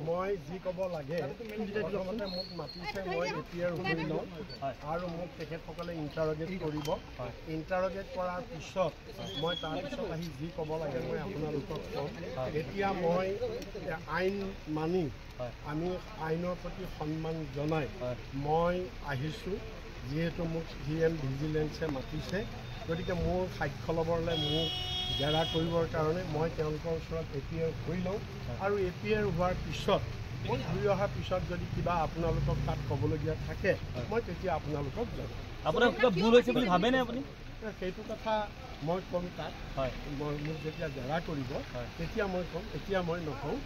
মই যি ক'ব লাগে প্ৰথমতে মোক মাতিছে মই এতিয়াৰ শুনি লওঁ আৰু মোক তেখেতসকলে ইণ্টাৰগেট কৰিব ইণ্টাৰগেট কৰাৰ পিছত মই তাৰপিছত আহি যি ক'ব লাগে মই আপোনালোকক ক'ম এতিয়া মই আইন মানি আমি আইনৰ প্ৰতি সন্মান জনাই মই আহিছোঁ যিহেতু মোক ভিজিলেন্সে মাতিছে গতিকে মোৰ সাক্ষ্য ল'বলৈ মোক জেৰা কৰিবৰ কাৰণে মই তেওঁলোকৰ ওচৰত এপিয়াৰ হৈ লওঁ আৰু এপিয়াৰ হোৱাৰ পিছত মই ঘূৰি অহাৰ পিছত যদি কিবা আপোনালোকক তাত ক'বলগীয়া থাকে মই তেতিয়া আপোনালোকক জনাম আপোনাৰ কিবা ভুল হৈছে বুলি ভাবেনে আপুনি সেইটো কথা মই ক'ম তাত মই মোক যেতিয়া জেৰা কৰিব তেতিয়া মই ক'ম এতিয়া মই নকওঁ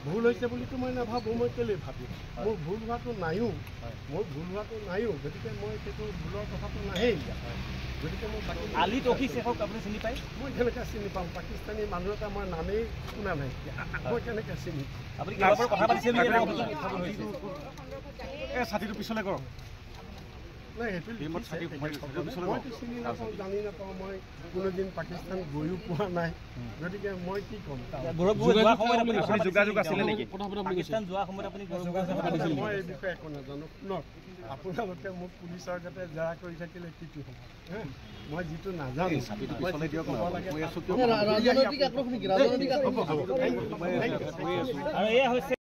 ভুল হৈছে বুলিতো মই নাভাবোঁ মই কেলৈ ভাবিম মোৰ ভুল হোৱাটো নাইও গতিকে মই সেইটো ভুলৰ কথাটো নাহেই গতিকে মই আলি টকি শেখক আপুনি চিনি পায় মই কেনেকৈ চিনি পাওঁ পাকিস্তানী মানুহ এটা মই নামেই শুনা নাই মই কেনেকৈ চিনি আপুনি কথা পাতিছে ছাতিটো পিছলৈ কৰক মইতো চিনি নাপাওঁ জানি নাপাওঁ মই কোনোদিন পাকিস্তান গৈও পোৱা নাই গতিকে মই কি ক'ম মই এই বিষয়ে একো নাজানো শুনক আপোনালোকে মোক পুলিচৰ গাতে জেৰা কৰি থাকিলে কি কি হ'ব মই যিটো নাজানো আৰু এয়া হৈছে